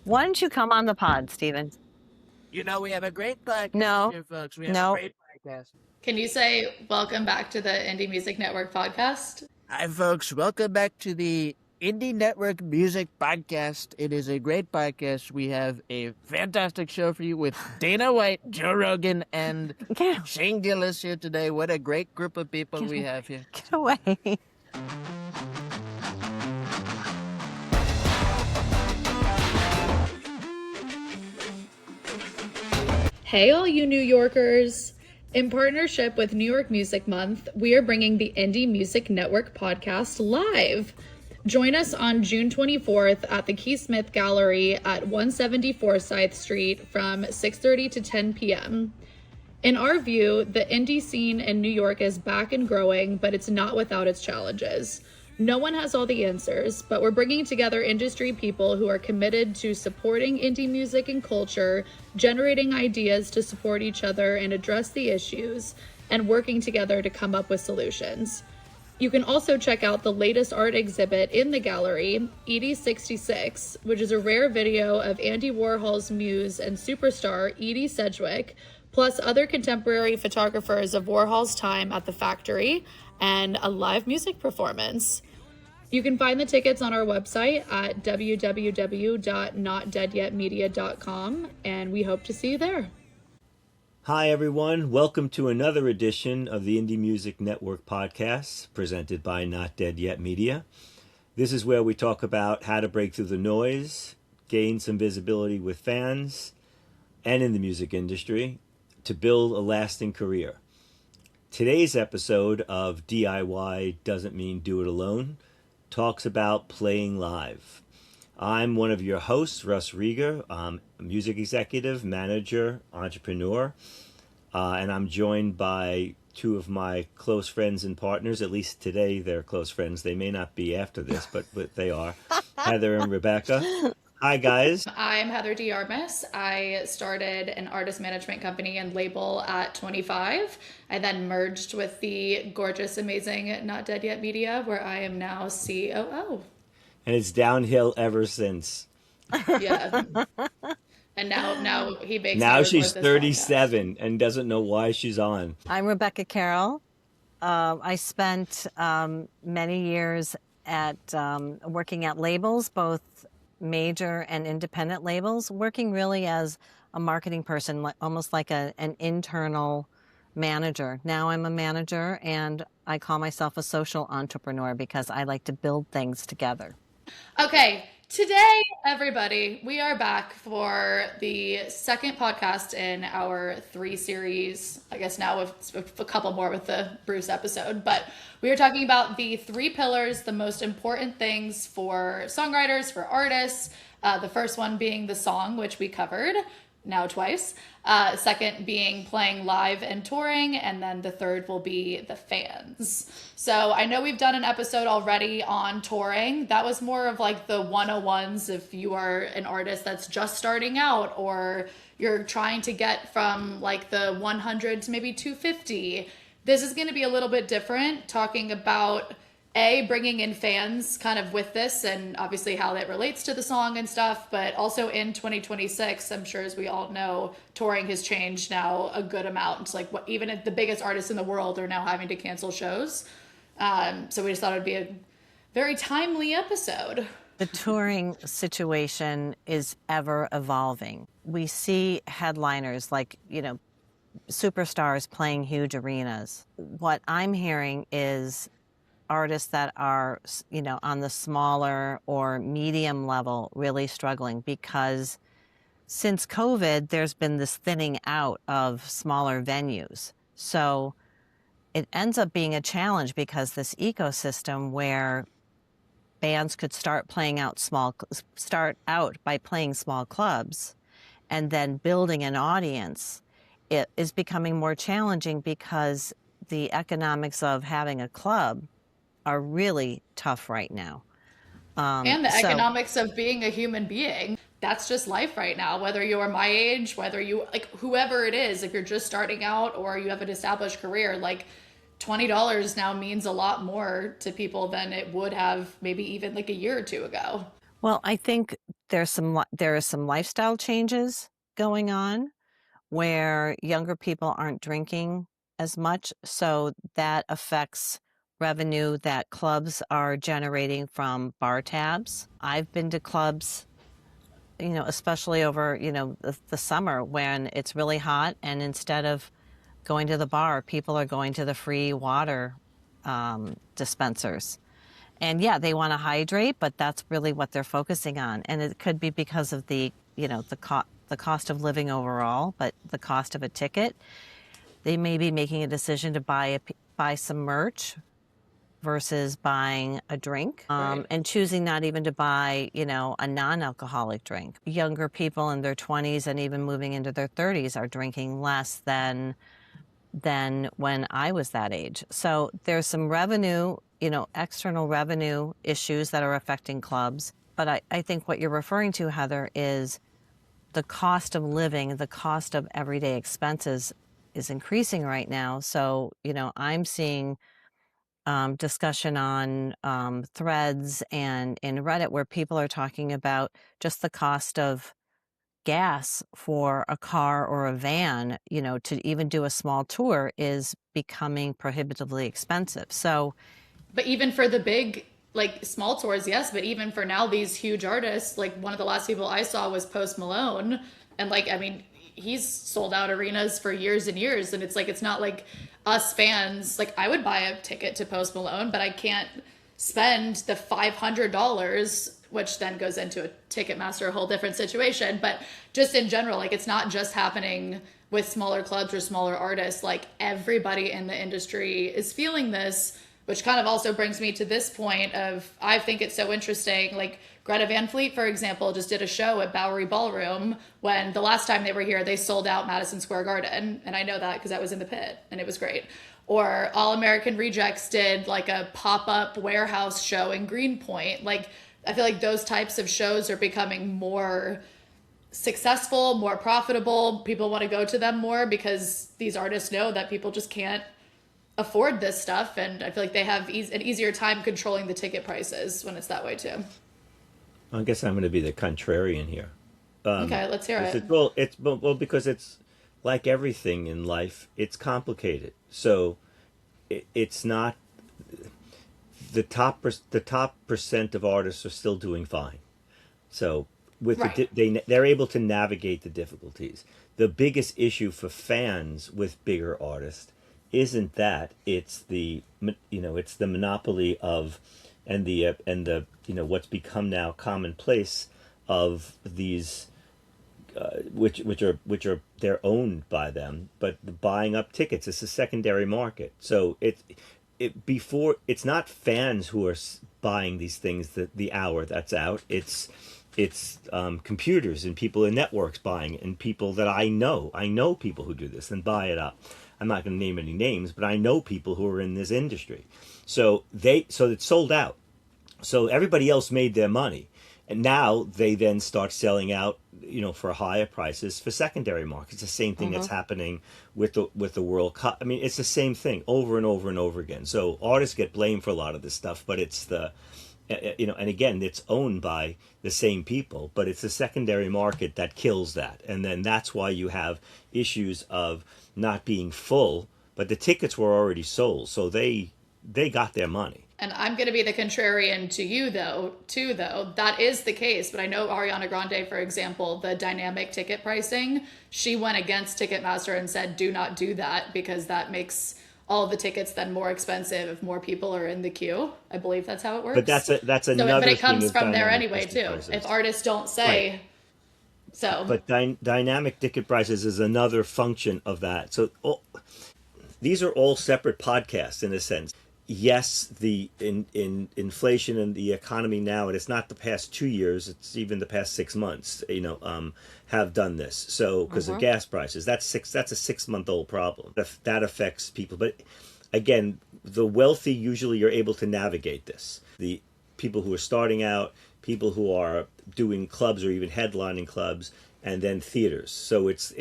Why don't you come on the pod, Steven? You know, we have a great podcast No, here, folks. We have a no. great podcast. Can you say welcome back to the Indie Music Network podcast? Hi, folks. Welcome back to the Indie Network Music Podcast. It is a great podcast. We have a fantastic show for you with Dana White, Joe Rogan, and Get, Shane Gillis here today. What a great group of people we have here. get away. Hey, all you New Yorkers! In partnership with New York Music Month, we are bringing the Indie Music Network podcast live. Join us on June 24th at the Keysmith Gallery at 174 Forsyth Street from 6:30 to 10 p.m. In our view, the indie scene in New York is back and growing, but it's not without its challenges. No one has all the answers, but we're bringing together industry people who are committed to supporting indie music and culture, generating ideas to support each other and address the issues, and working together to come up with solutions. You can also check out the latest art exhibit in the gallery, Edie 66, which is a rare video of Andy Warhol's muse and superstar Edie Sedgwick, plus other contemporary photographers of Warhol's time at the factory, and a live music performance. You can find the tickets on our website at www.notdeadyetmedia.com, and we hope to see you there. Hi, everyone. Welcome to another edition of the Indie Music Network podcast presented by Not Dead Yet Media. This is where we talk about how to break through the noise, gain some visibility with fans and in the music industry to build a lasting career. Today's episode of DIY Doesn't Mean Do It Alone talks about playing live. I'm one of your hosts, Russ Rieger. I'm a music executive, manager, entrepreneur, and I'm joined by two of my close friends and partners. At least today they're close friends. They may not be after this, but they are. Heather and Rebecca. Hi, guys. I'm Heather D. Armas. I started an artist management company and label at 25. I then merged with the gorgeous, amazing Not Dead Yet Media, where I am now COO. And it's downhill ever since. Yeah. And now he makes. Now hours she's with this 37 podcast. and doesn't know why she's on. I'm Rebecca Carroll. I spent many years at working at labels, both major and independent labels, working really as a marketing person, almost like an internal manager. Now I'm a manager, and I call myself a social entrepreneur because I like to build things together. Okay, today, everybody, we are back for the second podcast in our 3 series. I guess now with a couple more with the Bruce episode, but we are talking about the 3 pillars, the most important things for songwriters, for artists. The first one being the song, which we covered now twice. Second being playing live and touring, and then the third will be the fans. So I know we've done an episode already on touring. That was more of like the 101s if you are an artist that's just starting out, or you're trying to get from like the 100 to maybe 250. This is going to be a little bit different, talking about bringing in fans kind of with this, and obviously how that relates to the song and stuff, but also in 2026, I'm sure, as we all know, touring has changed now a good amount. It's like even the biggest artists in the world are now having to cancel shows. So we just thought it'd be a very timely episode. The touring situation is ever evolving. We see headliners like, superstars playing huge arenas. What I'm hearing is artists that are, on the smaller or medium level really struggling, because since COVID, there's been this thinning out of smaller venues. So it ends up being a challenge, because this ecosystem where bands could start out by playing small clubs and then building an audience, it is becoming more challenging, because the economics of having a club are really tough right now. And the economics of being a human being. That's just life right now, whether you're my age, whether you, whoever it is, if you're just starting out or you have an established career, $20 now means a lot more to people than it would have maybe even a year or two ago. Well, I think there are some lifestyle changes going on where younger people aren't drinking as much, so that affects revenue that clubs are generating from bar tabs. I've been to clubs, especially over, the summer when it's really hot, and instead of going to the bar, people are going to the free water dispensers. And yeah, they want to hydrate, but that's really what they're focusing on. And it could be because of the cost of living overall, but the cost of a ticket. They may be making a decision to buy some merch versus buying a drink, Right. and choosing not even to buy, a non-alcoholic drink. Younger people in their 20s and even moving into their 30s are drinking less than when I was that age. So there's some revenue, external revenue issues that are affecting clubs. But I think what you're referring to, Heather, is the cost of living, the cost of everyday expenses is increasing right now. So, I'm seeing discussion on threads and in Reddit where people are talking about just the cost of gas for a car or a van, to even do a small tour is becoming prohibitively expensive. So, But even for the big, like small tours, yes. But even for now, these huge artists, like one of the last people I saw was Post Malone, and like I mean, he's sold out arenas for years and years, and it's like it's not like us fans. Like I would buy a ticket to Post Malone, but I can't spend the $500, which then goes into a Ticketmaster, a whole different situation. But just in general, like it's not just happening with smaller clubs or smaller artists. Like everybody in the industry is feeling this, which kind of also brings me to this point of I think it's so interesting. Like Greta Van Fleet, for example, just did a show at Bowery Ballroom when the last time they were here, they sold out Madison Square Garden. And I know that because I was in the pit and it was great. Or All American Rejects did like a pop-up warehouse show in Greenpoint. Like I feel like those types of shows are becoming more successful, more profitable. People want to go to them more because these artists know that people just can't afford this stuff, and I feel like they have an easier time controlling the ticket prices when it's that way too. I guess I'm going to be the contrarian here. Okay, let's hear it. Well, because it's like everything in life, it's complicated. So it's not the top percent of artists are still doing fine. So Right. they're able to navigate the difficulties. The biggest issue for fans with bigger artists isn't that, it's it's the monopoly of and the what's become now commonplace of these which are they're owned by them, but the buying up tickets is a secondary market. So it's not fans who are buying these things the hour that's out. It's computers and people in networks buying it, and people that I know people who do this and buy it up. I'm not going to name any names, but I know people who are in this industry. So it's sold out. So everybody else made their money, and now they then start selling out, for higher prices for secondary markets. The same thing that's happening with the World Cup. I mean, it's the same thing over and over and over again. So artists get blamed for a lot of this stuff, but it's and again, it's owned by the same people, but it's the secondary market that kills that. And then that's why you have issues of not being full, but the tickets were already sold, so they got their money. And I'm going to be the contrarian to you, though, too, though. That is the case. But I know Ariana Grande, for example, the dynamic ticket pricing, she went against Ticketmaster and said, do not do that because that makes all of the tickets then more expensive if more people are in the queue. I believe that's how it works. But that's So, another but it thing comes of from there dynamic anyway, ticket too. prices. If artists don't say Right. so. But dynamic ticket prices is another function of that. So these are all separate podcasts in a sense. Yes, the in inflation and the economy now, and it's not the past 2 years; it's even the past 6 months. Have done this. So because of gas prices, that's a 6 month old problem. That affects people. But again, the wealthy usually are able to navigate this. The people who are starting out, people who are doing clubs or even headlining clubs, and then theaters. So it's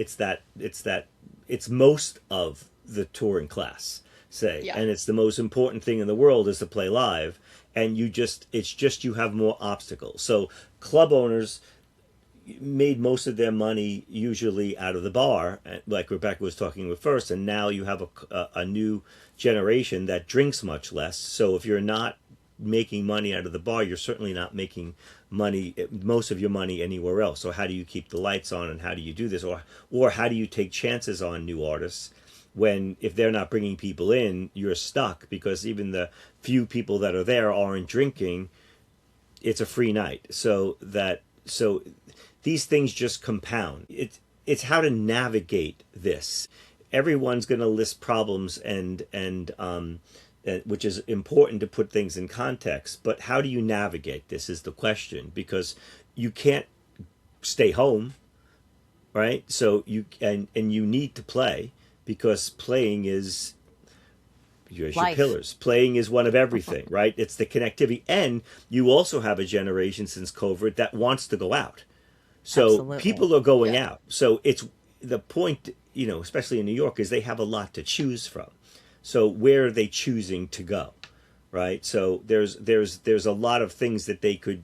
most of the touring class, say, Yeah. and it's the most important thing in the world is to play live, and it's just you have more obstacles. So club owners made most of their money usually out of the bar, like Rebecca was talking with first, and now you have a new generation that drinks much less. So if you're not making money out of the bar, you're certainly not making most of your money anywhere else. So how do you keep the lights on, and how do you do this, or how do you take chances on new artists when, if they're not bringing people in, you're stuck, because even the few people that are there aren't drinking. It's a free night. So these things just compound. It's how to navigate this. Everyone's going to list problems, and which is important to put things in context. But how do you navigate this is the question, because you can't stay home, right? So you need to play, because playing is your pillars. Playing is one of everything, right? It's the connectivity, and you also have a generation since COVID that wants to go out. So Absolutely. People are going out. So it's the point, especially in New York, is they have a lot to choose from. So where are they choosing to go, right? So there's a lot of things that they could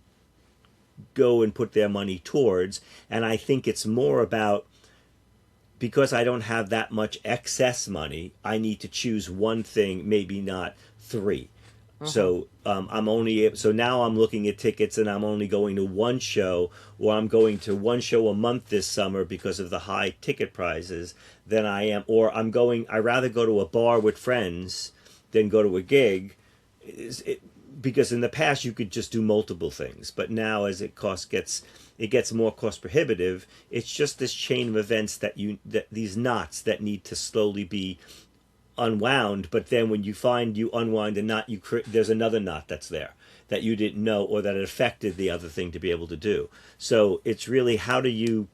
go and put their money towards, and I think it's more about, because I don't have that much excess money, I need to choose one thing, maybe not three. So so now I'm looking at tickets, and I'm only going to one show, or I'm going to one show a month this summer because of the high ticket prices than I am, or I rather go to a bar with friends than go to a gig, because in the past you could just do multiple things, but now as it gets more cost prohibitive, it's just this chain of events that these knots that need to slowly be unwound. But then when you find you unwind a knot, there's another knot that's there that you didn't know, or that it affected the other thing to be able to do. So it's really, how do you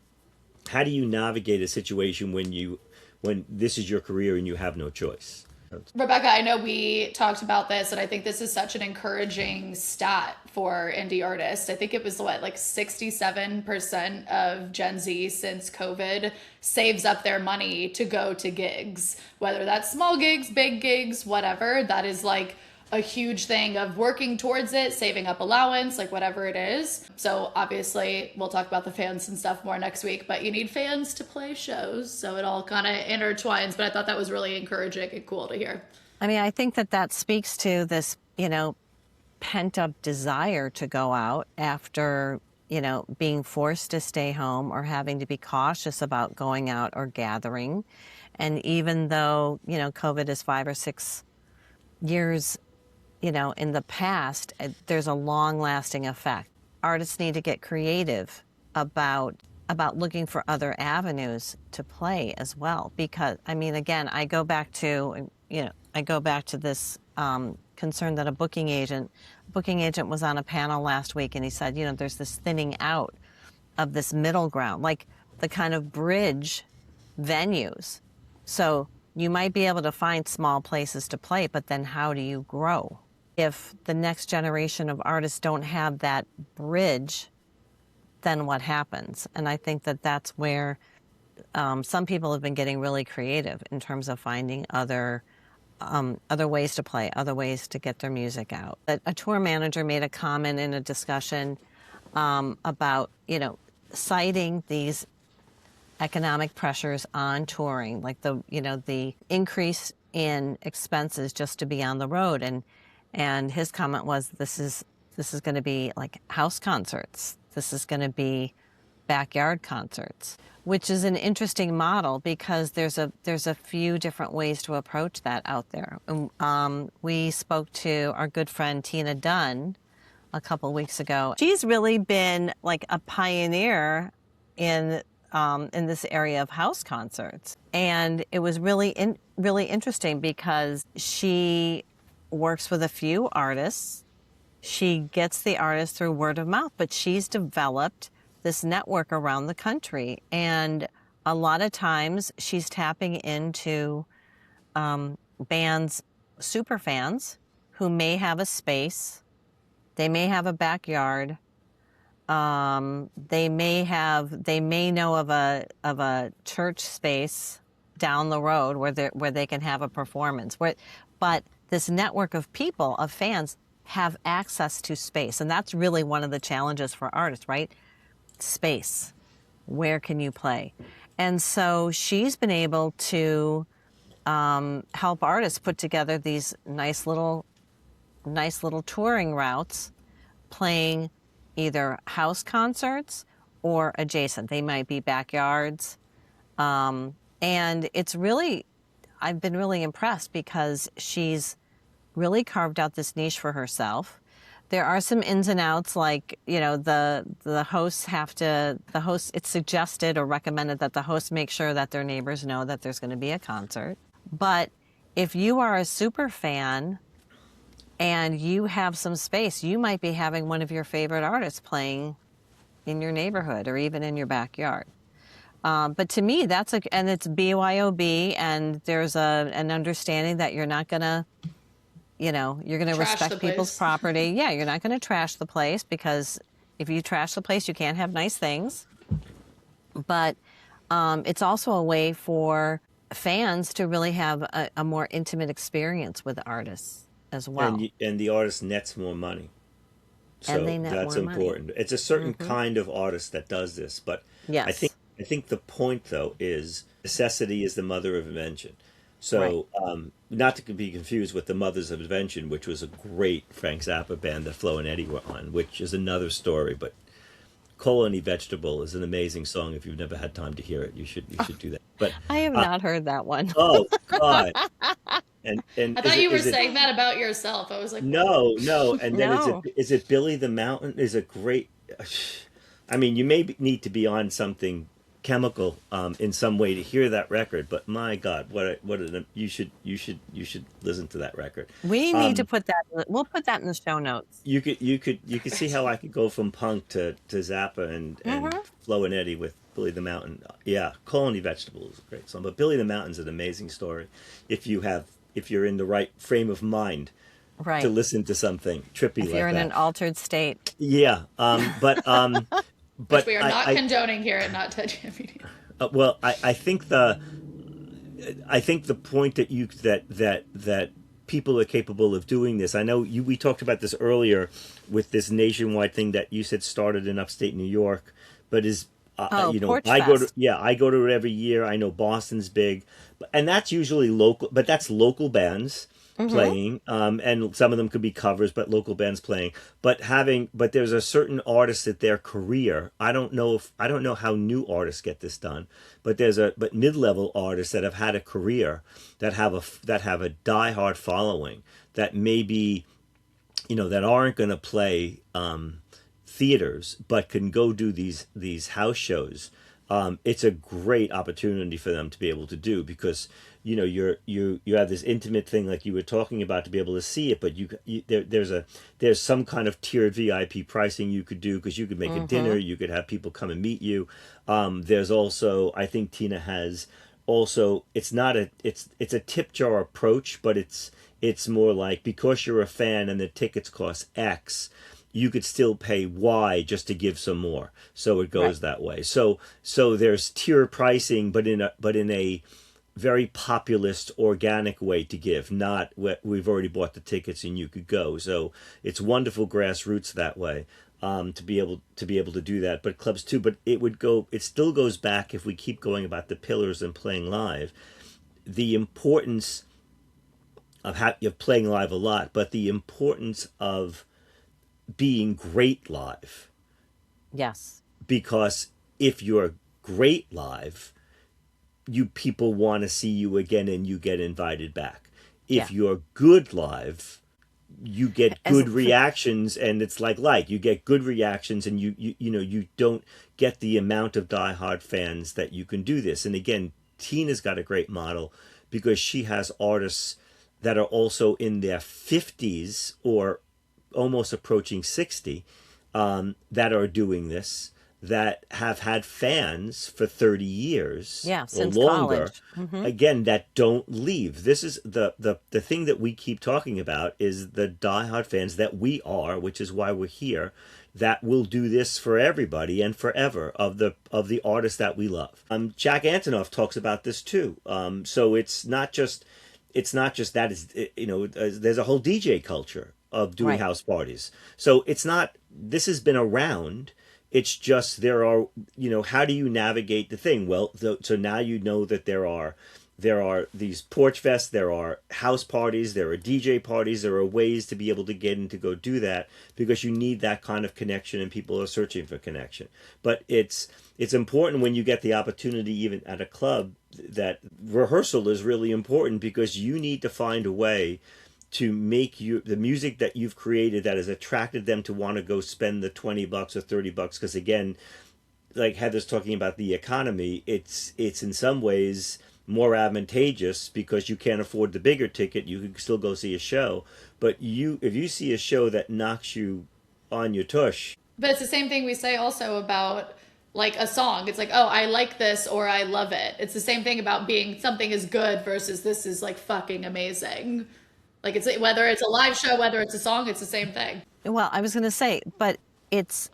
navigate a situation when this is your career and you have no choice? Rebecca, I know we talked about this, and I think this is such an encouraging stat for indie artists. I think it was like 67% of Gen Z since COVID saves up their money to go to gigs, whether that's small gigs, big gigs, whatever. That is like a huge thing of working towards it, saving up allowance, like whatever it is. So obviously we'll talk about the fans and stuff more next week, but you need fans to play shows. So it all kind of intertwines, but I thought that was really encouraging and cool to hear. I mean, I think that speaks to this, pent up desire to go out after, being forced to stay home, or having to be cautious about going out or gathering. And even though, COVID is 5 or 6 years in the past, there's a long-lasting effect. Artists need to get creative about looking for other avenues to play as well. Because, I mean, again, I go back to this concern that a booking agent was on a panel last week, and he said, there's this thinning out of this middle ground, like the kind of bridge venues. So you might be able to find small places to play, but then how do you grow? If the next generation of artists don't have that bridge, then what happens? And I think that's where some people have been getting really creative in terms of finding other ways to play, other ways to get their music out. A tour manager made a comment in a discussion about, citing these economic pressures on touring, like the increase in expenses just to be on the road. And his comment was, this is going to be like house concerts. This is going to be backyard concerts, which is an interesting model, because there's a few different ways to approach that out there. We spoke to our good friend Tina Dunn a couple weeks ago. She's really been like a pioneer in this area of house concerts, and it was really interesting because she works with a few artists. She gets the artists through word of mouth, but she's developed this network around the country. And a lot of times she's tapping into bands, superfans, who may have a space, they may have a backyard, they may know of a church space down the road where they can have a performance. But this network of people, of fans, have access to space. And that's really one of the challenges for artists, right? Space. Where can you play? And so she's been able to help artists put together these nice little touring routes, playing either house concerts or adjacent. They might be backyards. And it's really, I've been really impressed because she's really carved out this niche for herself. There are some ins and outs, like, the hosts it's suggested or recommended that the hosts make sure that their neighbors know that there's going to be a concert. But if you are a super fan and you have some space, you might be having one of your favorite artists playing in your neighborhood or even in your backyard. But to me, and it's BYOB, and there's an understanding that you're not going to, you're going to respect people's property. Yeah, you're not going to trash the place, because if you trash the place, you can't have nice things. But it's also a way for fans to really have a more intimate experience with artists as well. And the artist nets more money. So and they net that's more important. Money. It's a certain kind of artist that does this. But yes. I think the point, though, is necessity is the mother of invention. So, not to be confused with the Mothers of Invention, which was a great Frank Zappa band that Flo and Eddie were on, which is another story. But Colony Vegetable is an amazing song. If you've never had time to hear it, you should do that. But I have not heard that one. Oh God! And I thought you were saying that about yourself. I was like, no. And then is it Billy the Mountain? Is a great. I mean, you may need to be on something chemical in some way to hear that record, but my God, you should listen to that record. We need to put that. We'll put that in the show notes. You could see how I could go from punk to Zappa and Flo and Eddie with Billy the Mountain. Yeah, Colony Vegetable is a great song, but Billy the Mountain's an amazing story. If you're in the right frame of mind. Right. To listen to something trippy like that. If you're in an altered state. Yeah, but which we are not condoning here at Not Dead Yet Media. Well, I think the point that people are capable of doing this. I know we talked about this earlier with this nationwide thing that you said started in upstate New York, but is Porch I Fest. go to it every year. I know Boston's big, and that's usually local, but that's local bands playing, and some of them could be covers, but local bands playing. But there's a certain artist that their career. I don't know how new artists get this done, but mid-level artists that have had a career that have a diehard following that maybe, that aren't going to play theaters, but can go do these house shows. It's a great opportunity for them to be able to do, because you have this intimate thing like you were talking about to be able to see it, but there's some kind of tiered VIP pricing you could do, because you could make a dinner, you could have people come and meet you. There's also, I think Tina has also, it's a tip jar approach, but it's more like, because you're a fan and the tickets cost X, you could still pay Y just to give some more. So it goes that way. So there's tier pricing, but in a very populist, organic way to give. Not we've already bought the tickets and you could go. So it's wonderful grassroots that way, to be able to do that. But clubs too. But it still goes back, if we keep going about the pillars and playing live, the importance of playing live a lot, but the importance of being great live. Yes. Because if you're great live, people want to see you again and you get invited back. If you're good live, you get good reactions, and it's like you get good reactions, and you don't get the amount of diehard fans that you can do this. And again, Tina's got a great model, because she has artists that are also in their 50s or almost approaching 60, that are doing this, that have had fans for 30 years or since longer. college. Again, that don't leave. This is the thing that we keep talking about, is the diehard fans that we are, which is why we're here, that will do this for everybody and forever, of the artists that we love. Jack Antonoff talks about this too. So it's not just that. There's a whole DJ culture of doing Right. house parties. So it's not, this has been around. It's just there are, how do you navigate the thing? Well, so now you know that there are these porch fests, there are house parties, there are DJ parties, there are ways to be able to get in to go do that because you need that kind of connection and people are searching for connection. But it's important when you get the opportunity even at a club that rehearsal is really important because you need to find a way to make the music that you've created that has attracted them to want to go spend the $20 or $30 because again, like Heather's talking about the economy, it's in some ways more advantageous because you can't afford the bigger ticket. You can still go see a show, but if you see a show that knocks you on your tush. But it's the same thing we say also about like a song. It's like, oh, I like this or I love it. It's the same thing about being something is good versus this is like fucking amazing. Like it's whether it's a live show, whether it's a song, it's the same thing. Well, I was going to say, but it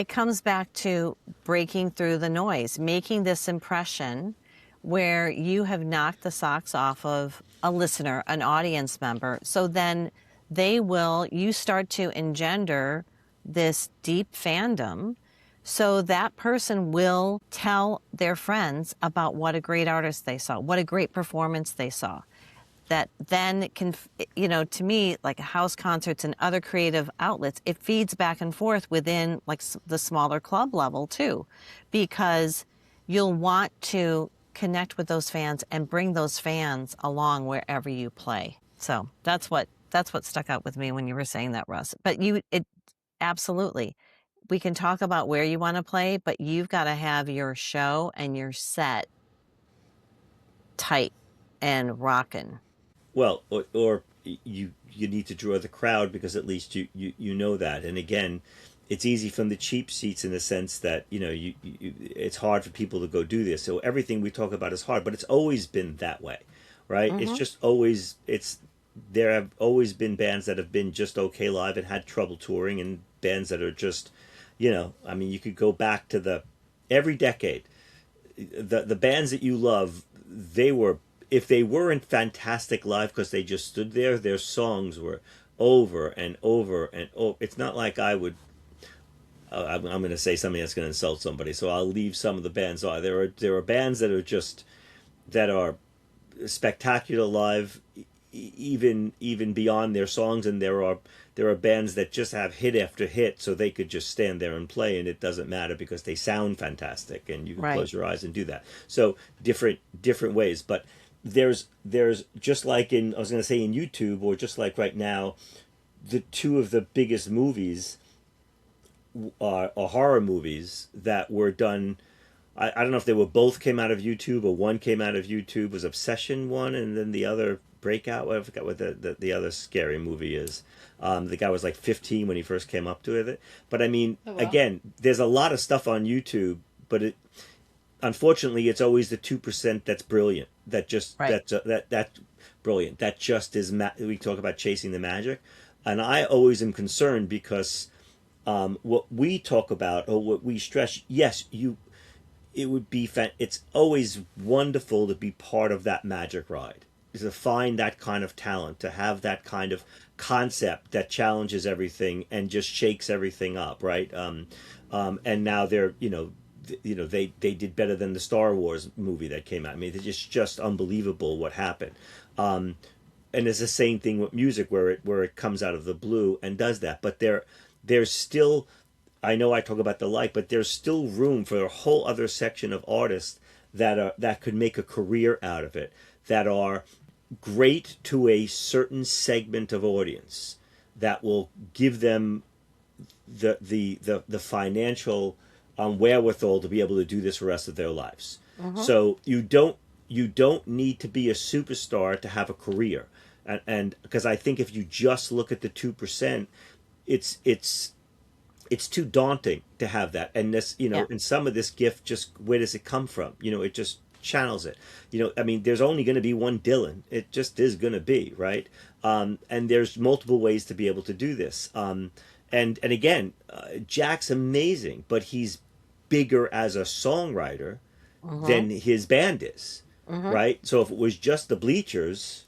comes back to breaking through the noise, making this impression where you have knocked the socks off of a listener, an audience member. So then you start to engender this deep fandom. So that person will tell their friends about what a great artist they saw, what a great performance they saw. That then can, to me, like house concerts and other creative outlets, it feeds back and forth within like the smaller club level too, because you'll want to connect with those fans and bring those fans along wherever you play. So that's what stuck out with me when you were saying that, Russ. But absolutely, we can talk about where you want to play, but you've got to have your show and your set tight and rocking. Well, or you need to draw the crowd because at least you know that. And again, it's easy from the cheap seats in the sense that it's hard for people to go do this. So everything we talk about is hard, but it's always been that way, right? It's just always there have always been bands that have been just okay live and had trouble touring, and bands that are just, I mean, you could go back to every decade. The bands that you love, if they weren't fantastic live because they just stood there, their songs were over and over and over. It's not like I'm going to say something that's going to insult somebody, so I'll leave some of the bands. There are bands that are spectacular live, even beyond their songs, and there are bands that just have hit after hit, so they could just stand there and play, and it doesn't matter because they sound fantastic, and you can close your eyes and do that. So different ways, but there's just like I was going to say in YouTube, or just like right now, the two of the biggest movies are horror movies that were done. I don't know if they were both came out of YouTube or one came out of YouTube. Was Obsession one, and then the other Breakout? I forgot what the other scary movie is. The guy was like 15 when he first came up to it. But I mean, again, there's a lot of stuff on YouTube, but unfortunately, it's always the 2% that's brilliant. That just that's brilliant. That just is. We talk about chasing the magic, and I always am concerned because what we talk about or what we stress. Yes, it would be. It's always wonderful to be part of that magic ride. To find that kind of talent, to have that kind of concept that challenges everything and just shakes everything up, right? And now they're they did better than the Star Wars movie that came out. I mean, it's just unbelievable what happened. And it's the same thing with music, where it comes out of the blue and does that. But there's still, I know I talk about the like, but there's still room for a whole other section of artists that could make a career out of it, that are great to a certain segment of audience, that will give them the financial wherewithal to be able to do this for the rest of their lives. So you don't need to be a superstar to have a career, and because I think if you just look at the 2%, it's too daunting to have that. And this, and some of this gift, just where does it come from? It just channels it. I mean, there's only going to be one Dylan. It just is going to be, right? And there's multiple ways to be able to do this. And again, Jack's amazing, but he's bigger as a songwriter than his band is, right? So if it was just the Bleachers,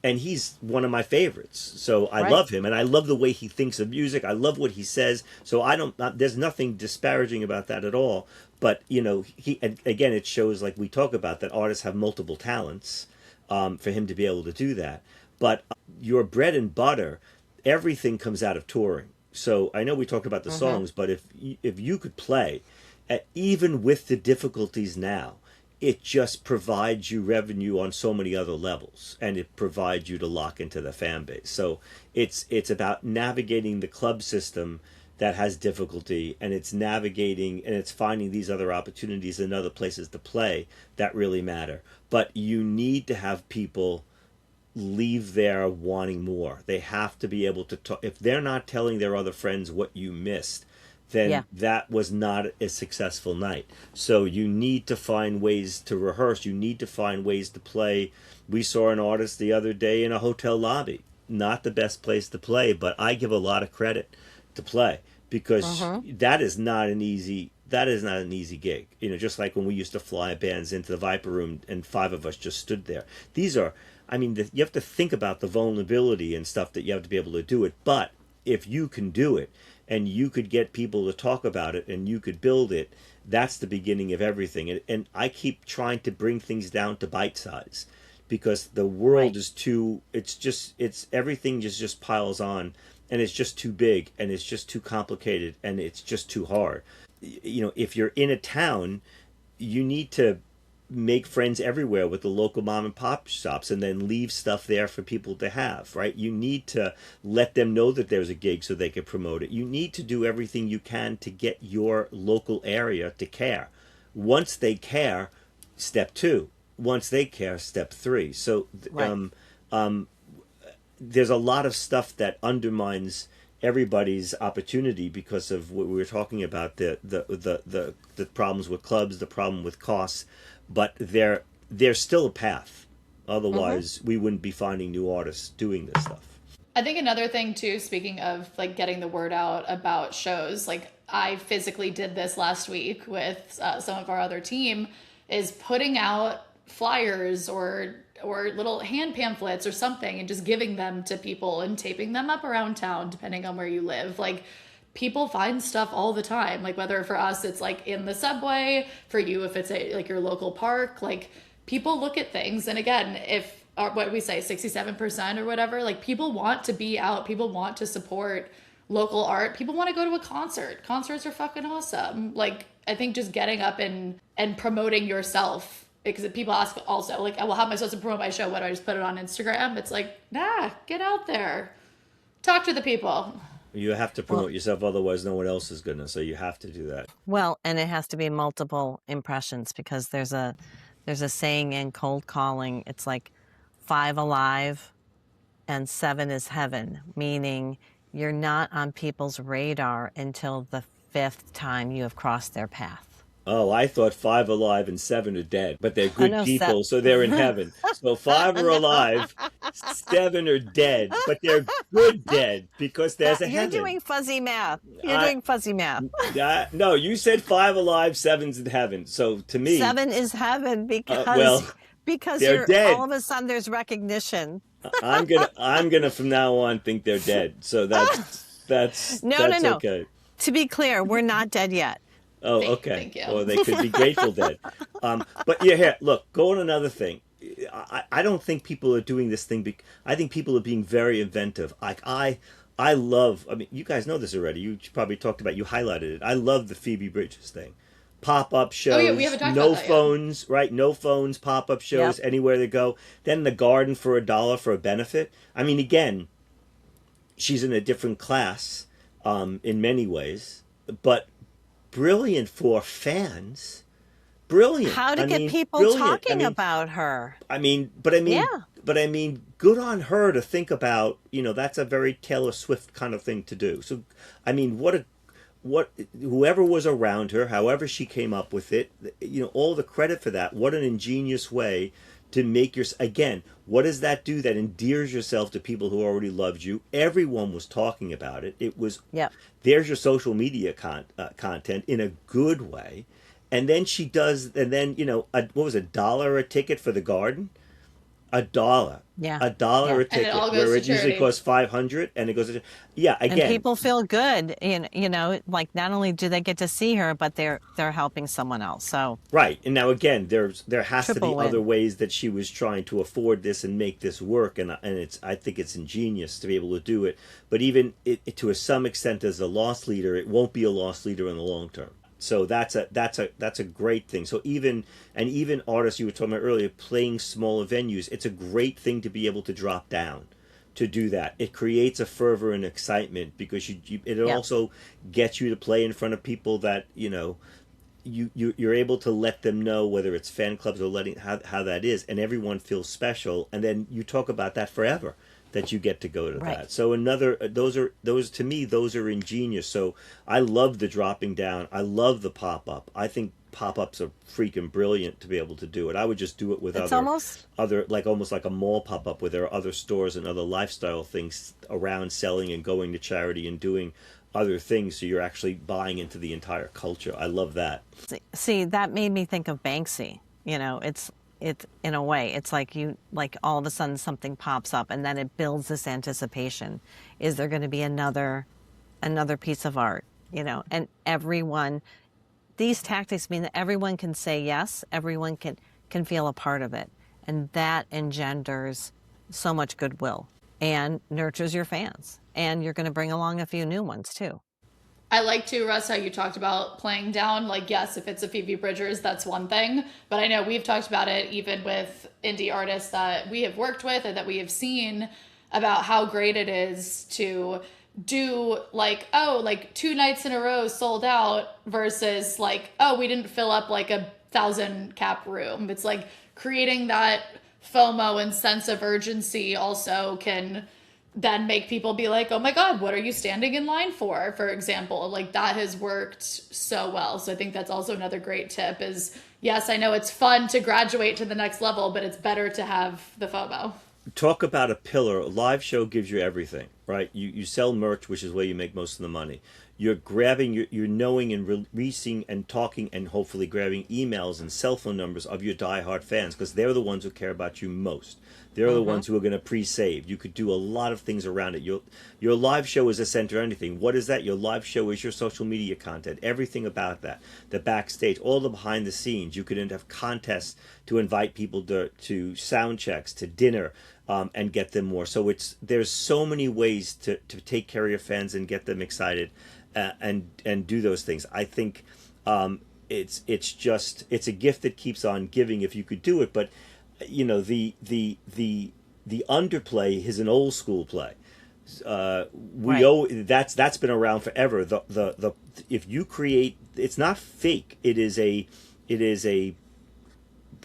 and he's one of my favorites. So I Right. love him, and I love the way he thinks of music. I love what he says. So I don't. There's nothing disparaging about that at all. But he again, it shows, like we talk about, that artists have multiple talents. For him to be able to do that, but your bread and butter, everything comes out of touring. So I know we talked about the songs, but if you could play, even with the difficulties now, it just provides you revenue on so many other levels, and it provides you to lock into the fan base. So it's about navigating the club system that has difficulty, and it's navigating and it's finding these other opportunities in other places to play that really matter. But you need to have people leave there wanting more. They have to be able to talk. If they're not telling their other friends what you missed, then Yeah. that was not a successful night. So you need to find ways to rehearse. You need to find ways to play. We saw an artist the other day in a hotel lobby. Not the best place to play, but I give a lot of credit to play, because that is not an easy gig. Just like when we used to fly bands into the Viper Room and 5 of us just stood there. These are, you have to think about the vulnerability and stuff that you have to be able to do it. But if you can do it, and you could get people to talk about it, and you could build it, that's the beginning of everything. And I keep trying to bring things down to bite size, because the world is too, it's everything just piles on, and it's just too big, and it's just too complicated, and it's just too hard. If you're in a town, you need to make friends everywhere with the local mom and pop shops, and then leave stuff there for people to have, right? You need to let them know that there's a gig so they can promote it. You need to do everything you can to get your local area to care. Once they care, step 2. Once they care, step 3. So there's a lot of stuff that undermines everybody's opportunity because of what we were talking about, the problems with clubs, the problem with costs. But there's still a path. Otherwise, we wouldn't be finding new artists doing this stuff. I think another thing too, speaking of like getting the word out about shows, like I physically did this last week with some of our other team, is putting out flyers or little hand pamphlets or something, and just giving them to people and taping them up around town, depending on where you live. Like, people find stuff all the time. Like, whether for us it's like in the subway, for you if it's like your local park, like people look at things. And again, if what we say 67% or whatever, like people want to be out, people want to support local art, people want to go to a concert. Concerts are fucking awesome. Like, I think just getting up and promoting yourself, because people ask also, like, well, how am I supposed to promote my show? What, do I just put it on Instagram? It's like, nah, get out there, talk to the people. You have to promote yourself, otherwise no one else is gonna. So you have to do that. Well, and it has to be multiple impressions, because there's a saying in cold calling. It's like 5 alive and 7 is heaven, meaning you're not on people's radar until the 5th time you have crossed their path. Oh, I thought 5 alive and 7 are dead, but they're good no, people, so they're in heaven. So 5 are alive, 7 are dead, but they're good dead, because there's a heaven. You're doing fuzzy math. Doing fuzzy math. No, you said 5 alive, 7's in heaven. So to me, 7 is heaven because they're you're dead. all of a sudden there's recognition. I'm gonna from now on think they're dead. So that's No. okay. To be clear, we're not dead yet. Oh, okay. Thank you. Or they could be Grateful Dead. But yeah, here, look, go on another thing. I don't think people are doing this thing. I think people are being very inventive. Like I love, you guys know this already. You probably talked about, you highlighted it. I love the Phoebe Bridgers thing. Pop-up shows, we haven't talked no about that phones, right? No phones, pop-up shows, anywhere they go. Then the garden for $1 for a benefit. Again, she's in a different class in many ways, but brilliant for fans. Brilliant. How to get people talking about her. Good on her to think about, that's a very Taylor Swift kind of thing to do. So, whoever was around her, however she came up with it, all the credit for that. What an ingenious way to make again, what does that do? That endears yourself to people who already loved you. Everyone was talking about it. It was, there's your social media content in a good way. And then she does, and then, what was $1 a ticket for the garden? $1. Yeah. $1 Yeah. a And it ticket, all goes where to it usually charity. costs 500, and it goes to, yeah, And again, people feel good, like not only do they get to see her, but they're helping someone else. So right. And now again, there has to triple be other win. ways that she was trying to afford this and make this work, and it's, I think it's ingenious to be able to do it. But even to some extent, as a loss leader, it won't be a loss leader in the long term. So that's a great thing. So even artists you were talking about earlier, playing smaller venues, it's a great thing to be able to drop down to do that. It creates a fervor and excitement because it Yeah. also gets you to play in front of people that you're able to let them know, whether it's fan clubs or letting how that is, and everyone feels special, and then you talk about that forever, that you get to go to Right. that. So another, those to me, those are ingenious. So I love the dropping down. I love the pop-up. I think pop-ups are freaking brilliant to be able to do it. I would just do it with It's almost other, like almost like a mall pop-up where there are other stores and other lifestyle things around selling and going to charity and doing other things, so you're actually buying into the entire culture. I love that. see that made me think of Banksy. It's in a way, it's like all of a sudden something pops up and then it builds this anticipation. Is there going to be another piece of art? And everyone, these tactics mean that everyone can say yes, everyone can feel a part of it, and that engenders so much goodwill and nurtures your fans, and you're going to bring along a few new ones too. I like to, Russ, how you talked about playing down. Like, yes, if it's a Phoebe Bridgers, that's one thing. But I know we've talked about it even with indie artists that we have worked with and that we have seen, about how great it is to do like, oh, like 2 nights in a row sold out versus like, oh, we didn't fill up like 1,000 cap room. It's like creating that FOMO and sense of urgency also can then make people be like, oh my God, what are you standing in line for example. Like, that has worked so well. So I think that's also another great tip is, yes, I know it's fun to graduate to the next level, but it's better to have the FOMO. Talk about a pillar. A live show gives you everything, right? You sell merch, which is where you make most of the money. You're grabbing, you're knowing and releasing and talking and hopefully grabbing emails and cell phone numbers of your diehard fans, because they're the ones who care about you most. They're the ones who are going to pre-save. You could do a lot of things around it. Your live show is a center of anything. What is that? Your live show is your social media content. Everything about that. The backstage, all the behind the scenes. You could have contests to invite people to sound checks, to dinner, and get them more. So there's so many ways to take care of your fans and get them excited, and do those things. I think it's a gift that keeps on giving if you could do it. But the underplay is an old school play. Right. That's been around forever. The if you create, it's not fake. It is a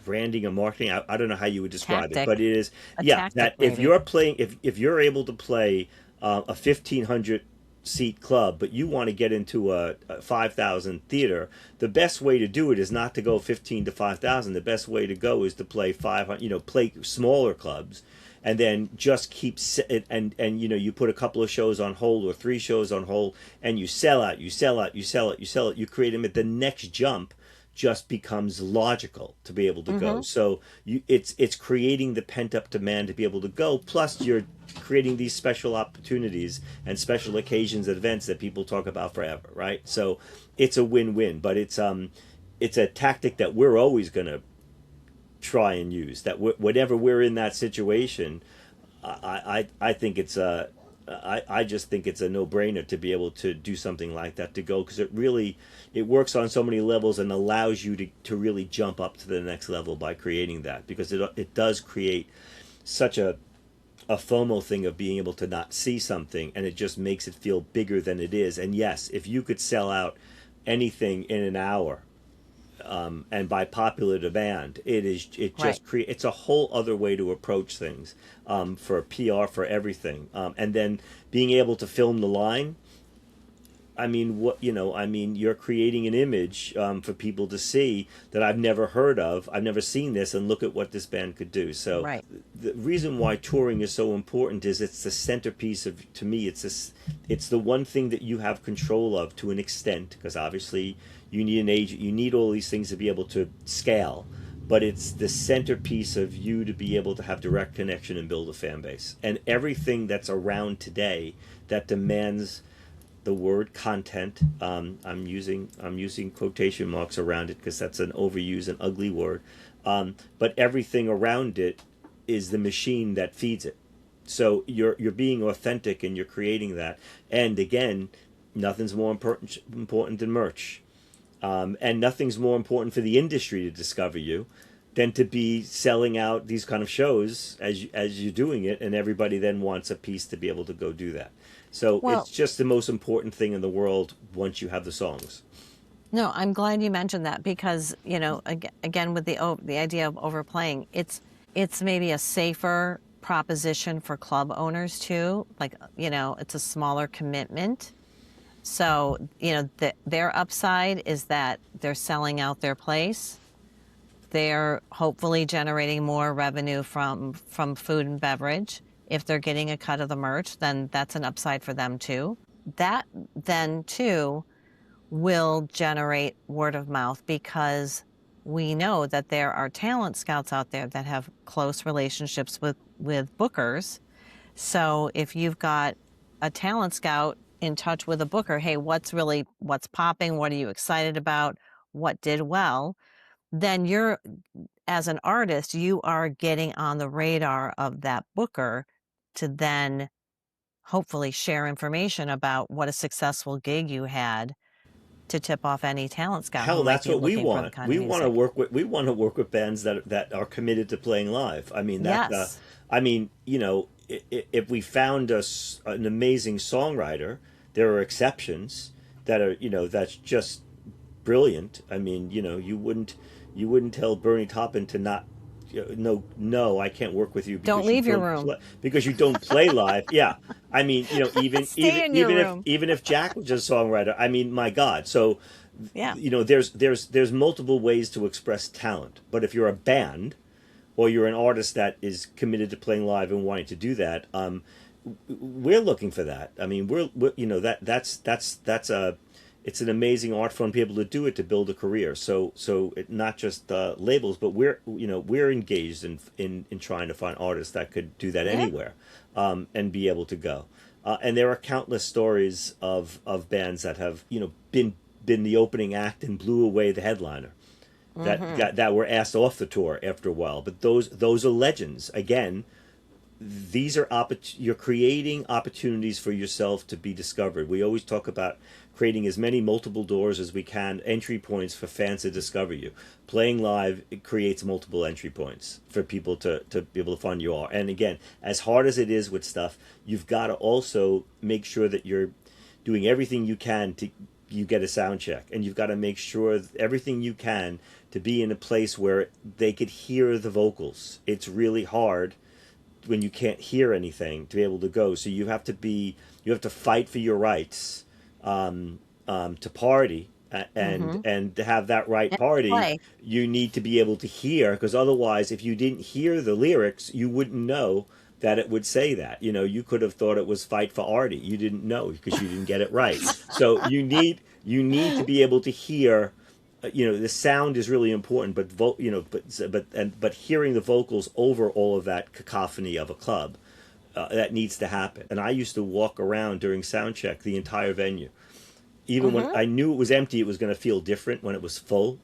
branding and marketing. I don't know how you would describe it, Tactic. but it is, A yeah, tactic, that if maybe. you're playing, if you're able to play a 1,500 seat club, but you want to get into a 5,000 theater, the best way to do it is not to go 15 to 5,000. The best way to go is to play 500, play smaller clubs, and then just and you put a couple of shows on hold or 3 shows on hold, and you sell out, you sell out, you sell out, you sell it. You create them at the next jump just becomes logical to be able to go. So it's creating the pent up demand to be able to go. Plus, you're creating these special opportunities and special occasions, events that people talk about forever, right? So it's a win win. But it's a tactic that we're always going to try and use. That whenever we're in that situation, I think it's a. I just think it's a no-brainer to be able to do something like that, to go, because it works on so many levels and allows you to really jump up to the next level by creating that, because it does create such a FOMO thing of being able to not see something, and it just makes it feel bigger than it is. And yes, if you could sell out anything in an hour, and by popular demand, Right. it's a whole other way to approach things, for PR, for everything, and then being able to film the line. I mean, you're creating an image, for people to see that I've never heard of. I've never seen this, and look at what this band could do. So Right. the reason why touring is so important is it's the centerpiece of, to me, it's the one thing that you have control of to an extent, because obviously you need an agent, you need all these things to be able to scale. but it's the centerpiece of you to be able to have direct connection and build a fan base. And everything that's around today that demands the word content, I'm using quotation marks around it because that's an overused and ugly word, but everything around it is the machine that feeds it. So you're being authentic and you're creating that. And again, nothing's more important than merch. And nothing's more important for the industry to discover you than to be selling out these kind of shows as you're doing it, and everybody then wants a piece to be able to go do that. So Well, it's just the most important thing in the world once you have the songs. no, I'm glad you mentioned that because, again with the idea of overplaying, it's maybe a safer proposition for club owners too. Like, it's a smaller commitment. So, their upside is that they're selling out their place. They're hopefully generating more revenue from food and beverage. If they're getting a cut of the merch, then that's an upside for them too. That then too will generate word of mouth because we know that there are talent scouts out there that have close relationships with bookers. So if you've got a talent scout in touch with a booker, hey, what's popping? What are you excited about? What did well? Then as an artist, you are getting on the radar of that booker to then hopefully share information about what a successful gig you had to tip off any talent scout who Hell, might that's be what we looking for the want. kind of music. We want to work with bands that are committed to playing live. I mean Yes. if we found an amazing songwriter, there are exceptions that are that's just brilliant. I mean, you wouldn't tell Bernie Taupin to not no, I can't work with you because Don't leave you your don't room. because you don't play live. Yeah, I mean, Stay in your room. even if Jack was just a songwriter, I mean, my God. So, Yeah. there's multiple ways to express talent. But if you're a band or you're an artist that is committed to playing live and wanting to do that, we're looking for that. I mean, that's it's an amazing art form to be able to do it to build a career. So not just labels, but we're engaged in trying to find artists that could do that anywhere, and be able to go. And there are countless stories of bands that have been the opening act and blew away the headliner. That were asked off the tour after a while. But those are legends. Again, these are you're creating opportunities for yourself to be discovered. We always talk about creating as many multiple doors as we can, entry points for fans to discover you. Playing live, it creates multiple entry points for people to be able to find you are. And again, as hard as it is with stuff, you've got to also make sure that you're doing everything you can to you get a sound check, and you've got to make sure everything you can to be in a place where they could hear the vocals. It's really hard when you can't hear anything to be able to go. So you have to fight for your rights to party, and to have that right party. Play. You need to be able to hear, because otherwise, if you didn't hear the lyrics, you wouldn't know that it would say that. You could have thought it was "Fight for Artie." You didn't know because you didn't get it right. So you need to be able to hear. The sound is really important, but hearing the vocals over all of that cacophony of a club, that needs to happen. And I used to walk around during sound check the entire venue, even when I knew it was empty. It was going to feel different when it was full.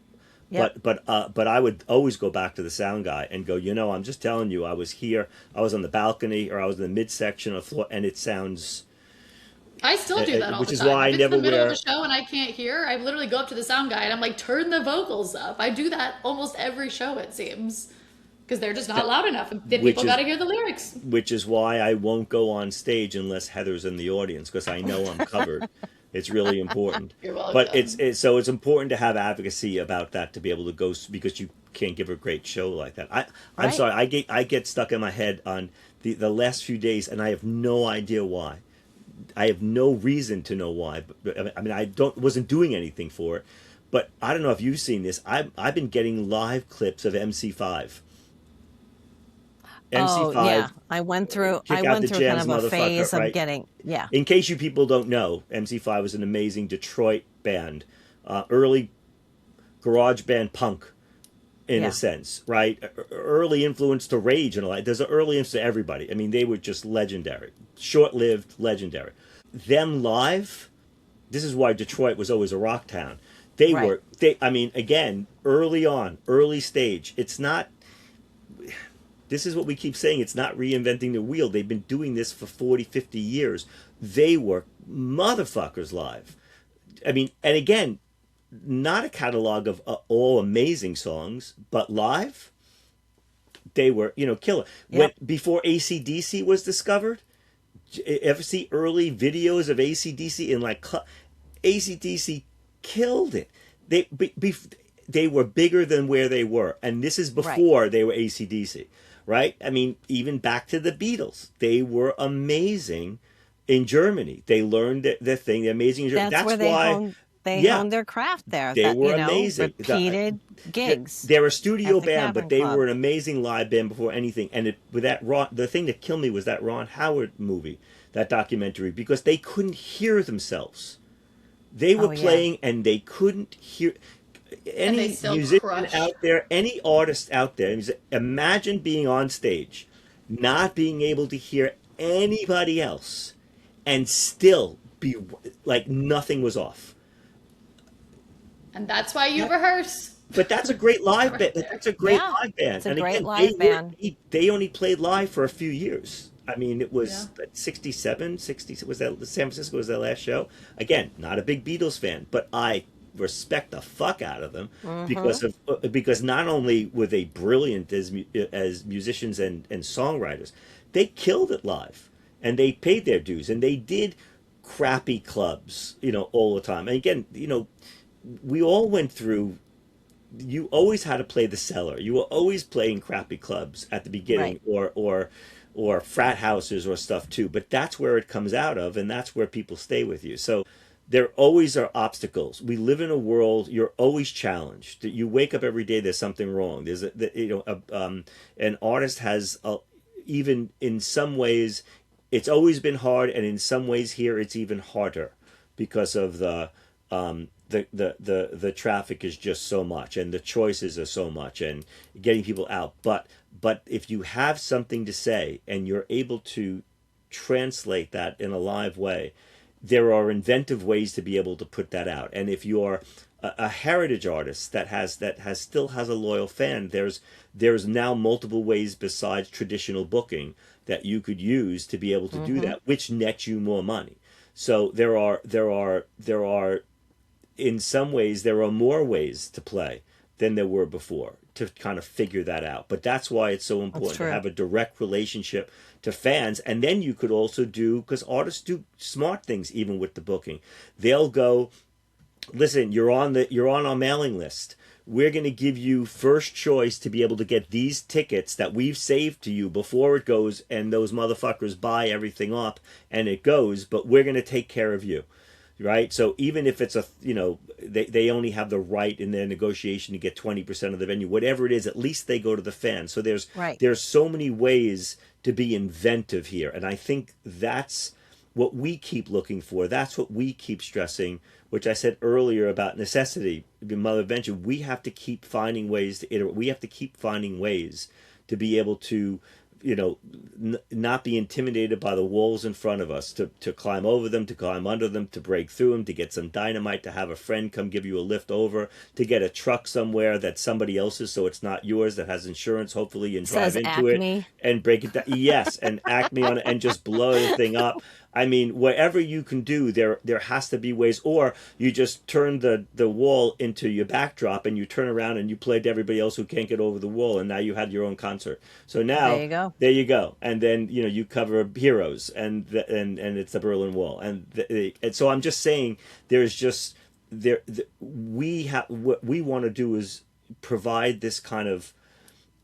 Yep. But I would always go back to the sound guy and go, I'm just telling you, I was here, I was on the balcony, or I was in the midsection of the floor, and it sounds. I still do that all which the is time. why I If it's never the middle wear. of the show and I can't hear, I literally go up to the sound guy and I'm like, turn the vocals up. I do that almost every show, it seems, because they're just not loud enough. And then Which people is- got to hear the lyrics. Which is why I won't go on stage unless Heather's in the audience, because I know I'm covered. It's really important. You're welcome. But it's important to have advocacy about that, to be able to go, because you can't give a great show like that. I'm Right. sorry, I get stuck in my head on the last few days, and I have no idea why. I have no reason to know why. But I mean, wasn't doing anything for it. But I don't know if you've seen this. I've been getting live clips of MC5. Oh yeah, I went through Kick out kind the jams, of a phase motherfucker, of right? getting In case you people don't know, MC5 was an amazing Detroit band, early garage band punk, in a Yeah. sense, right? Early influence to Rage and all that. There's an early influence to everybody. I mean, they were just legendary, short-lived, legendary. Them live. This is why Detroit was always a rock town. They Right. were. They. I mean, again, early on, early stage. It's not. This is what we keep saying. It's not reinventing the wheel. They've been doing this for 40, 50 years. They were motherfuckers live. I mean, and again, not a catalog of all amazing songs, but live, they were, killer. When Yep. before AC/DC was discovered, ever see early videos of AC/DC in like AC/DC killed it. They were bigger than where they were, and this is Right. before they were AC/DC, right? I mean, even back to the Beatles, they were amazing in Germany. They learned their thing. They're amazing in Germany. That's where why. they Yeah. honed their craft there. They that, were amazing. Repeated gigs. They're a studio at the band, but Cavern they Club. were an amazing live band before anything. And with that the thing that killed me was that Ron Howard movie, that documentary, because they couldn't hear themselves. They were Oh, yeah. playing and they couldn't hear. they Any still musician crush. out there, any artist out there, imagine being on stage, not being able to hear anybody else, and still be like nothing was off. And that's why you rehearse. But that's a great live Right band. there. That's a great Yeah, live band. it's a And great again, live band. They only played live for a few years. I mean, it was Yeah. 67, 60. Was that San Francisco was their last show? Again, not a big Beatles fan, but I respect the fuck out of them because not only were they brilliant as musicians and songwriters, they killed it live, and they paid their dues, and they did crappy clubs, all the time. And again, we all went through. You always had to play the cellar. You were always playing crappy clubs at the beginning, or frat houses or stuff too. But that's where it comes out of, and that's where people stay with you. So there always are obstacles. We live in a world. You're always challenged. You wake up every day. There's something wrong. There's an artist has even in some ways, it's always been hard, and in some ways here it's even harder because of the traffic is just so much, and the choices are so much, and getting people out. But if you have something to say and you're able to translate that in a live way, there are inventive ways to be able to put that out. And if you're a heritage artist that still has a loyal fan, there's now multiple ways besides traditional booking that you could use to be able to do that, which nets you more money. So there are in some ways there are more ways to play than there were before to kind of figure that out. But that's why it's so important to true. have a direct relationship to fans. And then you could also do, because artists do smart things even with the booking. They'll go, listen, you're on our mailing list. We're going to give you first choice to be able to get these tickets that we've saved to you before it goes, and those motherfuckers buy everything up and it goes, but we're going to take care of you. Right? So even if it's they only have the right in their negotiation to get 20% of the venue, whatever it is, at least they go to the fans. So there's so many ways to be inventive here. And I think that's what we keep looking for. That's what we keep stressing, which I said earlier about necessity, the mother of invention. We have to keep finding ways to iterate. We have to keep finding ways to be able to not be intimidated by the walls in front of us, to climb over them, to climb under them, to break through them, to get some dynamite, to have a friend come give you a lift over, to get a truck somewhere that's somebody else's so it's not yours, that has insurance, hopefully, and drive into Acme. it and break it down. Yes, and Acme on it and just blow the thing up. I mean, whatever you can do, there has to be ways. Or you just turn the wall into your backdrop and you turn around and you play to everybody else who can't get over the wall, and now you had your own concert. So now there you go. And then you cover Heroes and it's the Berlin Wall, and so I'm just saying what we want to do is provide this kind of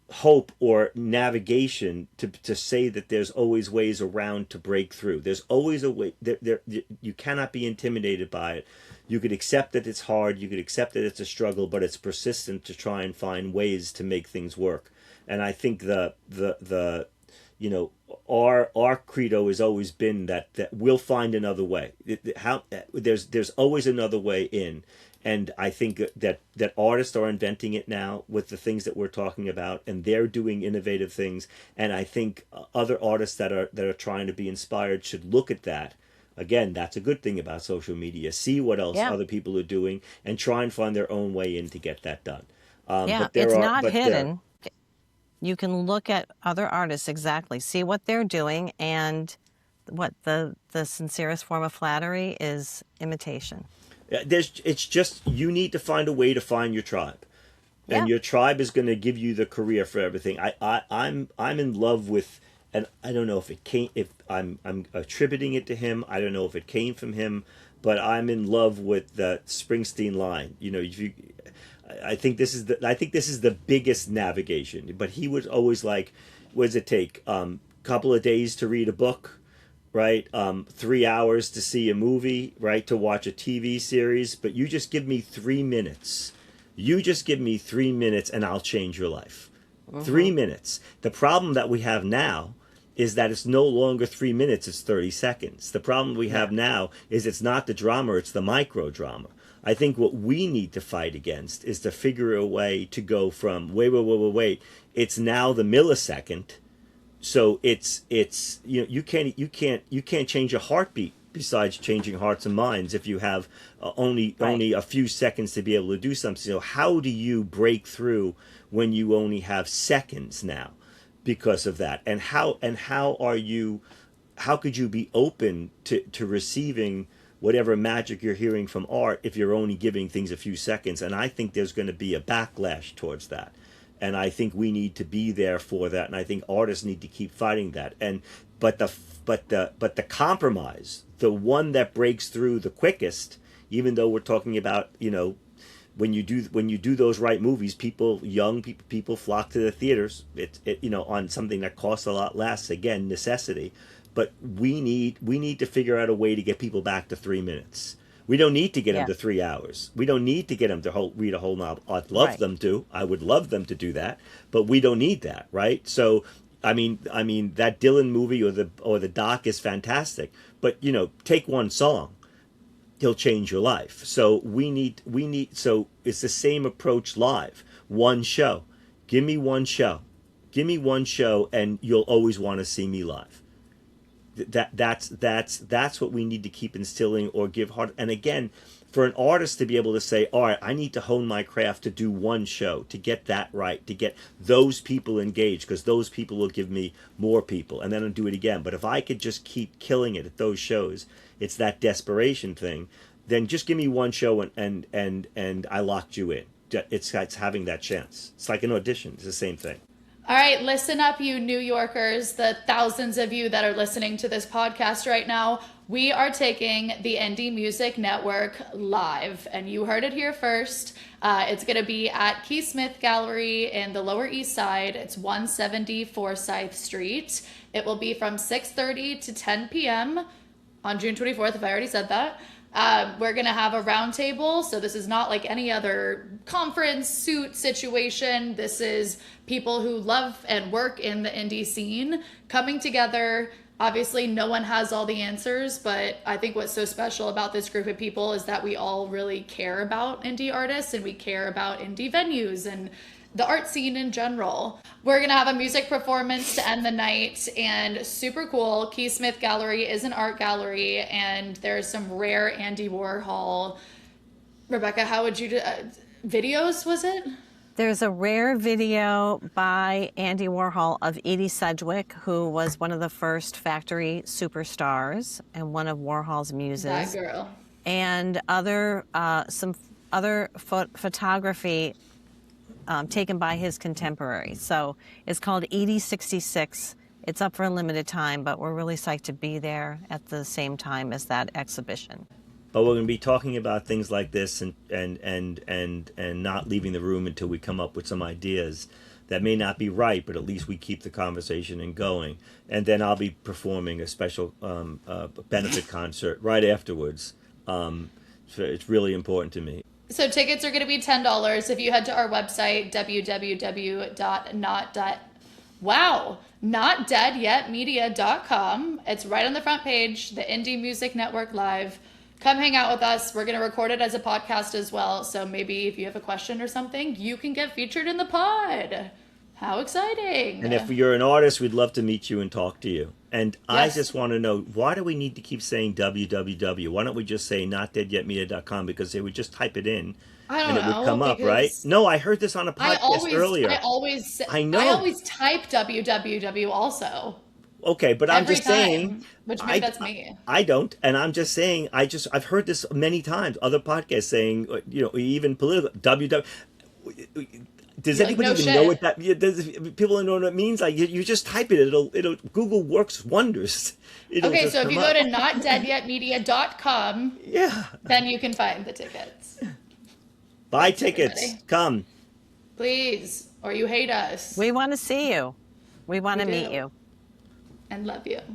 hope or navigation to say that there's always ways around to break through. There's always a way. You cannot be intimidated by it. You could accept that it's hard. You could accept that it's a struggle, but it's persistent to try and find ways to make things work. And I think our credo has always been that we'll find another way. There's always another way in. And I think that artists are inventing it now with the things that we're talking about, and they're doing innovative things. And I think other artists that are trying to be inspired should look at that. Again, that's a good thing about social media. See what else Yeah. other people are doing and try and find their own way in to get that done. Yeah, But there it's are, not but there, hidden. You can look at other artists exactly, see what they're doing, and what the sincerest form of flattery is imitation. it's just you need to find a way to find your tribe. Yeah. And your tribe is going to give you the career for everything. I'm in love with, and I don't know if it came, if I'm attributing it to him. I don't know if it came from him, but I'm in love with the Springsteen line. You know, if you, I think this is the biggest navigation. But he was always like, what does it take? Couple of days to read a book, right? 3 hours to see a movie, right? To watch a TV series. But you just give me 3 minutes. You just give me 3 minutes and I'll change your life. 3 minutes. The problem that we have now is that it's no longer 3 minutes, it's 30 seconds. The problem we have now is it's not the drama, it's the micro drama. I think what we need to fight against is to figure a way to go from wait. It's now the millisecond. So it's you know, you can't change a heartbeat besides changing hearts and minds if you have only a few seconds to be able to do something. So how do you break through when you only have seconds now because of that? And how could you be open to receiving whatever magic you're hearing from art if you're only giving things a few seconds? And I think there's going to be a backlash towards that. And I think we need to be there for that. And I think artists need to keep fighting that. But the compromise, the one that breaks through the quickest, even though we're talking about, you know, when you do those right movies, young people flock to the theaters. You know, on something that costs a lot less. Again, necessity. But we need to figure out a way to get people back to 3 minutes. We don't need to get them to 3 hours. We don't need to get them to read a whole novel. I'd love them to. I would love them to do that, but we don't need that, right? So, I mean, that Dylan movie or the doc is fantastic, but you know, take one song, he'll change your life. So we need. So it's the same approach live. One show, give me one show, and you'll always want to see me live. That's what we need to keep instilling or give heart. And again, for an artist to be able to say, all right, I need to hone my craft to do one show, to get that right, to get those people engaged, because those people will give me more people, and then I'll do it again. But if I could just keep killing it at those shows, it's that desperation thing. Then just give me one show and I locked you in. It's having that chance. It's like an audition. It's the same thing. All right, listen up, you New Yorkers, the thousands of you that are listening to this podcast right now. We are taking the Indie Music Network live, and you heard it here first. It's going to be at Keysmith Gallery in the Lower East Side. It's 170 Forsyth Street. It will be from 6:30 to 10 p.m. on June 24th, if I already said that. We're going to have a round table. So this is not like any other conference suit situation. This is people who love and work in the indie scene coming together. Obviously, no one has all the answers, but I think what's so special about this group of people is that we all really care about indie artists and we care about indie venues and the art scene in general. We're going to have a music performance to end the night, and super cool. Keysmith Gallery is an art gallery, and there's some rare Andy Warhol. Rebecca, how would you do videos, was it? There's a rare video by Andy Warhol of Edie Sedgwick, who was one of the first factory superstars and one of Warhol's muses. That girl. And some other photography taken by his contemporaries. So it's called Edie 66. It's up for a limited time, but we're really psyched to be there at the same time as that exhibition. But we're going to be talking about things like this and not leaving the room until we come up with some ideas that may not be right, but at least we keep the conversation going. And then I'll be performing a special benefit concert right afterwards. So it's really important to me. So tickets are going to be $10 if you head to our website, notdeadyetmedia.com. It's right on the front page, the Indie Music Network Live. come hang out with us. We're going to record it as a podcast as well. So maybe if you have a question or something, you can get featured in the pod. How exciting. And if you're an artist, we'd love to meet you and talk to you. And Yes. I just want to know, why do we need to keep saying www? Why don't we just say notdeadyetmedia.com? Because they would just type it in I don't and it know, would come up, because right? No, I heard this on a podcast earlier. I always type www also. Okay, but I'm Every just saying, time, which maybe that's me. I don't, and I'm just saying, I've heard this many times. Other podcasts saying, even political www. Does Like, anybody no even shit. know what that? Does people know what it means? Like you just type it. It'll Google works wonders. Okay, so if you go to notdeadyetmedia.com, yeah, then you can find the tickets. buy tickets. everybody. Come. Please, or you hate us We want to see you. We want to We meet do. you. and love you. All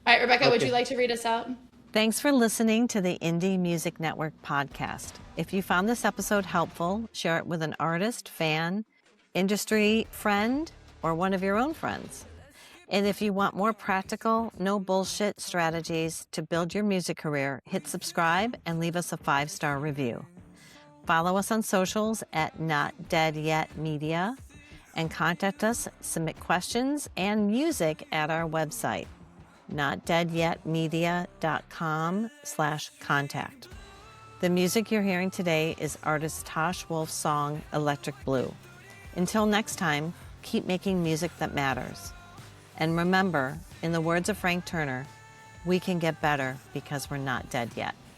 right, Rebecca, would Okay. you like to read us out? Thanks for listening to the Indie Music Network podcast. If you found this episode helpful, share it with an artist, fan, industry friend, or one of your own friends. And if you want more practical, no bullshit strategies to build your music career, hit subscribe and leave us a 5-star review. Follow us on socials at Not Dead Yet Media and contact us, submit questions and music at our website, notdeadyetmedia.com/contact. The music you're hearing today is artist Tosh Wolf's song Electric Blue. Until next time, keep making music that matters. And remember, in the words of Frank Turner, we can get better because we're not dead yet.